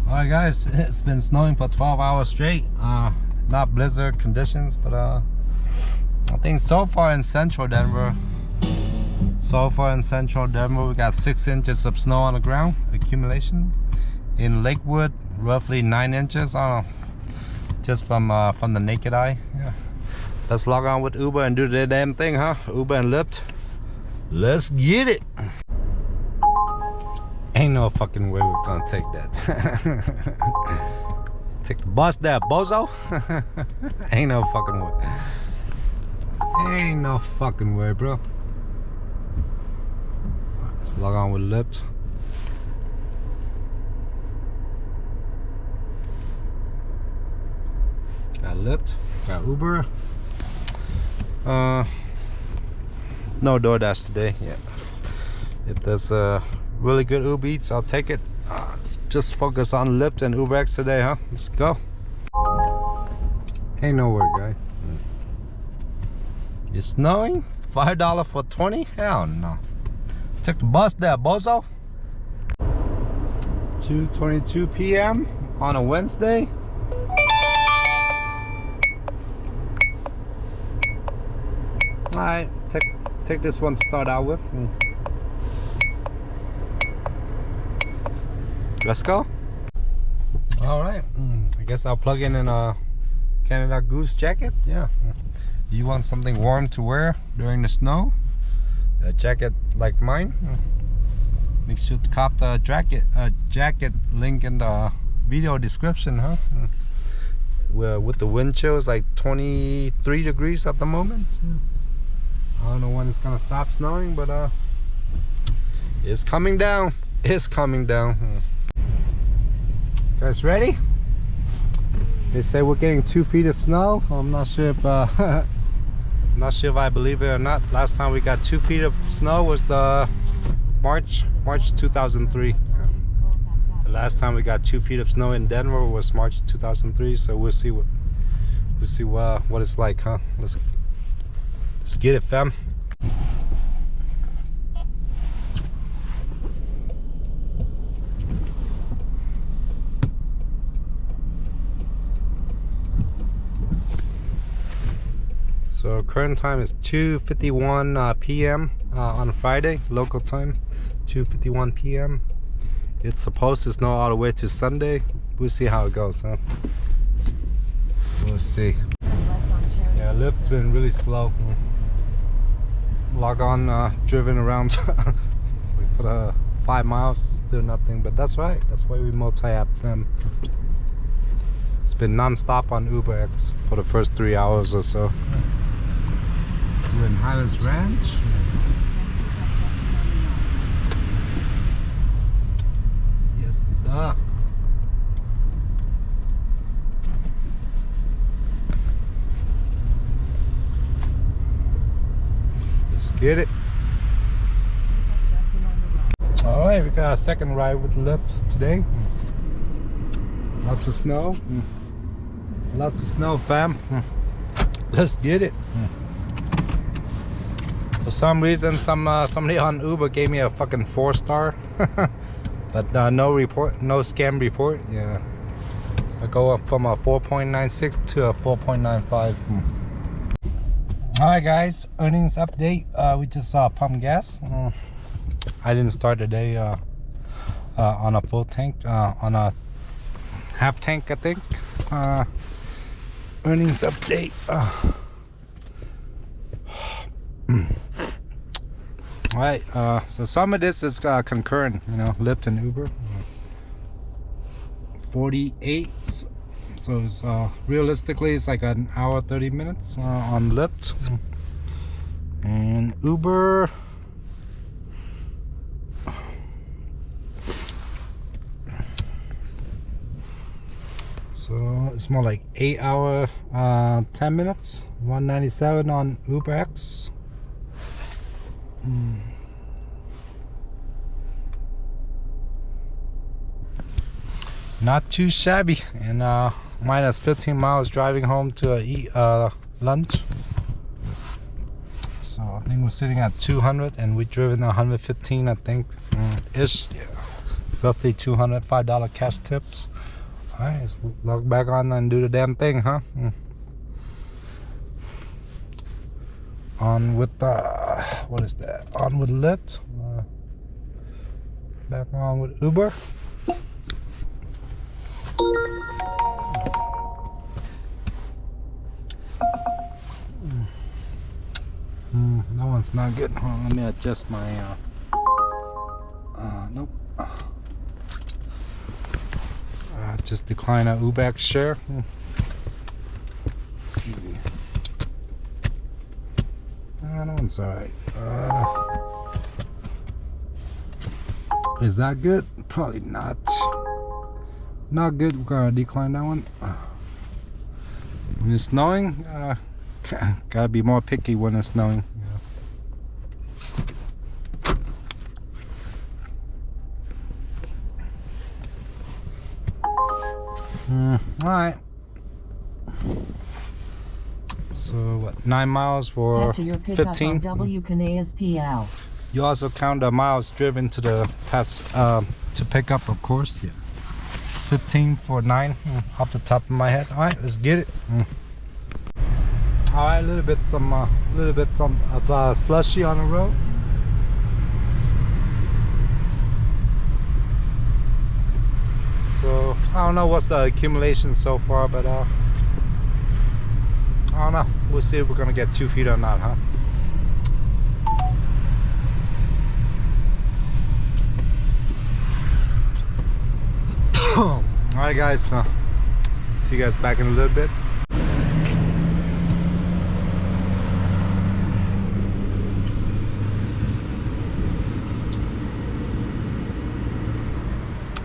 Alright guys, it's been snowing for 12 hours straight. Not blizzard conditions, but I think so far in central Denver we got 6 inches of snow on the ground accumulation. In Lakewood, roughly 9 inches on just from the naked eye. Yeah. Let's log on with Uber and do the damn thing, huh? Uber and Lyft. Let's get it. Ain't no fucking way we're gonna take that. Take the bus there, bozo. Ain't no fucking way. Ain't no fucking way, bro. Let's log on with Lyft. Got Lyft, got Uber. No DoorDash today. Yeah. If there's really good Uber Eats, I'll take it. Just focus on Lyft and UberX today, huh? Let's go. Ain't nowhere, guy. It's snowing? $5 for 20? Hell no. Take the bus there, bozo. 2:22 p.m. on a Wednesday. Alright, take this one to start out with. Let's go. Alright, I guess I'll plug in a Canada Goose jacket. Yeah. You want something warm to wear during the snow? A jacket like mine? Make sure to cop the jacket link in the video description, huh? With the wind chill, it's like 23 degrees at the moment. I don't know when it's gonna stop snowing, but it's coming down. It's coming down. Guys, ready? They say we're getting 2 feet of snow. I'm not sure if I'm not sure if I believe it or not. Last time we got 2 feet of snow was the March 2003. The last time we got 2 feet of snow in Denver was March 2003. So we'll see what it's like, huh? Let's get it, fam. So current time is 2:51 p.m. On Friday, local time, 2:51 p.m. It's supposed to snow all the way to Sunday. We'll see how it goes, huh? We'll see. Yeah, Lyft's been really slow. Log on, driven around for 5 miles, do nothing, but that's right. That's why we multi-app them. It's been non-stop on UberX for the first 3 hours or so. We're in Highlands Ranch. Yes, sir. Let's get it. All right, we got a second ride with Lyft today. Lots of snow. Lots of snow, fam. Let's get it. For some reason, somebody on Uber gave me a fucking 4-star, but no scam report. Yeah, so I go up from a 4.96 to a 4.95. All right, guys. Earnings update. We just pumped gas. I didn't start the day on a full tank. On a half tank, I think. Earnings update. Alright, so some of this is concurrent, you know, Lyft and Uber. 48, so it's realistically it's like an hour 30 minutes on Lyft. And Uber, so it's more like 8 hour 10 minutes, 197 on UberX. Not too shabby, and minus 15 miles driving home to eat lunch. So I think we're sitting at 200 and we've driven 115, I think, ish. Yeah. roughly $205 cash tips. Alright, let's log back on and do the damn thing, huh? On with what is that? On with Lyft. Back on with Uber. That one's not good. Hold on, let me adjust my nope. Just decline our Uber share. That one's alright. Is that good? Probably not. Not good. We're gonna decline that one. When it's snowing, gotta be more picky when it's snowing. Alright. So what? 9 miles for 15. You also count the miles driven to the pass to pick up, of course. Yeah. 15 for 9 off the top of my head. All right, let's get it. All right, a little bit of slushy on the road. So I don't know what's the accumulation so far, but I don't know. We'll see if we're gonna get 2 feet or not, huh? Alright guys, see you guys back in a little bit.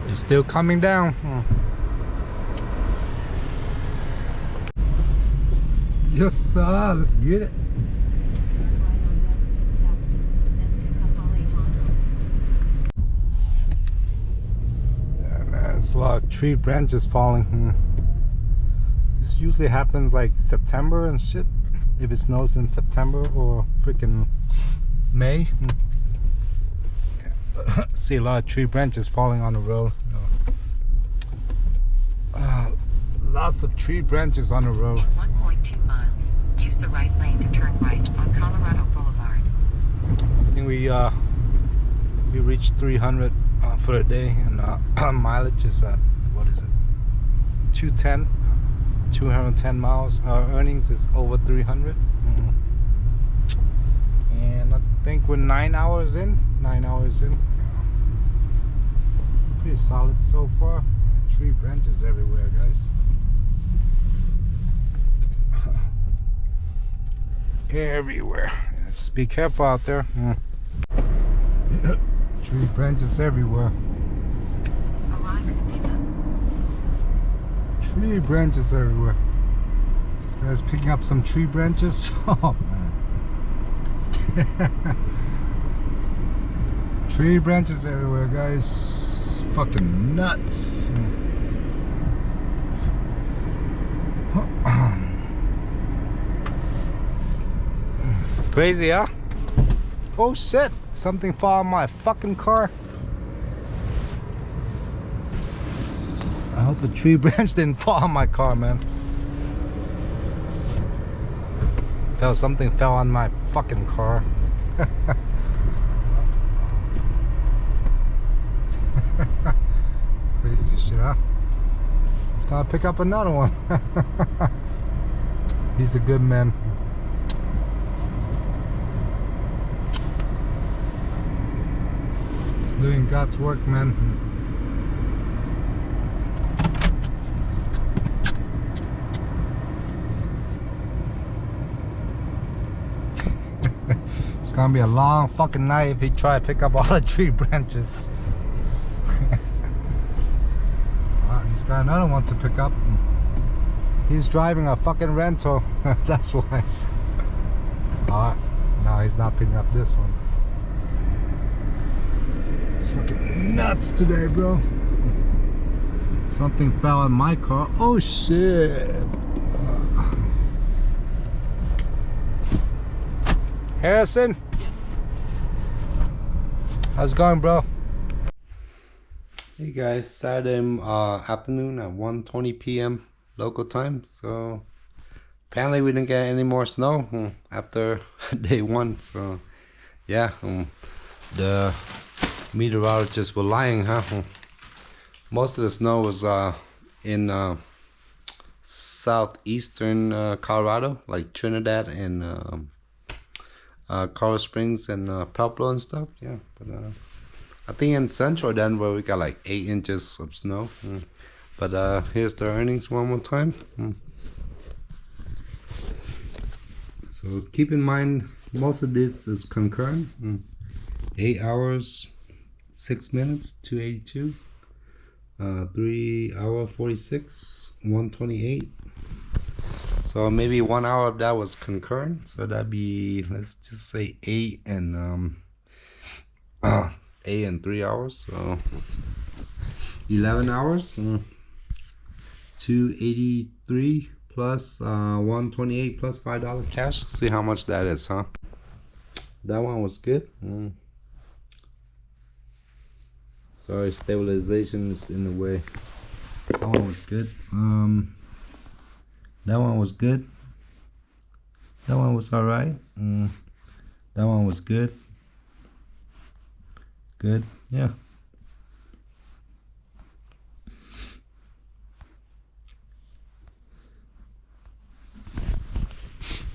It's still coming down. Yes sir, let's get it. There's a lot of tree branches falling. This usually happens like September and shit. If it snows in September or freaking May. See a lot of tree branches falling on the road. Lots of tree branches on the road. In 1.2 miles, use the right lane to turn right on Colorado Boulevard. I think we reached 300 for the day, and mileage is at, what is it, 210 miles. Our earnings is over 300. And I think we're 9 hours in. Pretty solid so far. Tree branches everywhere, guys. Everywhere. Just be careful out there. Tree branches everywhere. Tree branches everywhere. This guy's picking up some tree branches. Oh man. Tree branches everywhere, guys. Fucking nuts. Crazy, huh? Oh shit, something fell on my fucking car. I hope the tree branch didn't fall on my car, man. Something fell on my fucking car. Crazy shit, huh? Let's gotta pick up another one. He's a good man. He's doing God's work, man. It's gonna be a long fucking night if he try to pick up all the tree branches. He's got another one to pick up. He's driving a fucking rental. That's why. No, he's not picking up this one. It's fucking nuts today, bro. Something fell on my car. Oh shit. Harrison? Yes. How's it going, bro? guys, Saturday afternoon at 1:20 p.m. local time. So apparently we didn't get any more snow after day one. So yeah, the meteorologists were lying, huh? Most of the snow was in southeastern Colorado, like Trinidad and Colorado Springs and Pueblo and stuff. Yeah, but I think in central Denver we got like 8 inches of snow. But here's the earnings one more time. So keep in mind, most of this is concurrent. 8 hours, 6 minutes, 282. 3 hour 46, 128. So maybe 1 hour of that was concurrent. So that'd be, let's just say 8 and 8 and 3 hours. So 11 hours. 283 plus 128 plus $5 cash. See how much that is, huh? That one was good. Sorry, stabilization is in the way. That one was good. That one was good. That one was alright. That one was good. Good, yeah.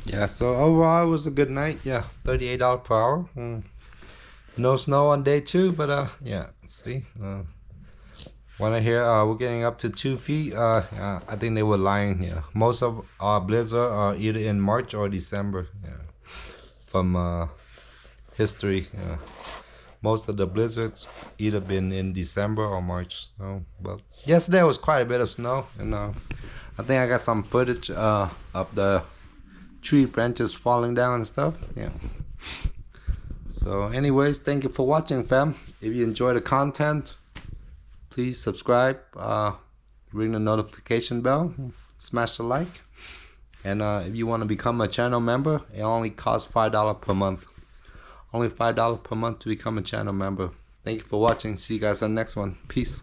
Yeah, so overall it was a good night. Yeah, $38 per hour. No snow on day 2, but yeah, see. When I hear we're getting up to 2 feet, I think they were lying. Yeah, most of our blizzard are either in March or December. Yeah, from history. Yeah. Most of the blizzards either been in December or March. So, but yesterday was quite a bit of snow, and I think I got some footage of the tree branches falling down and stuff. Yeah. So anyways, thank you for watching, fam. If you enjoy the content, please subscribe, ring the notification bell, smash the like, and if you want to become a channel member, it only costs $5 per month. Only $5 per month to become a channel member. Thank you for watching. See you guys on the next one. Peace.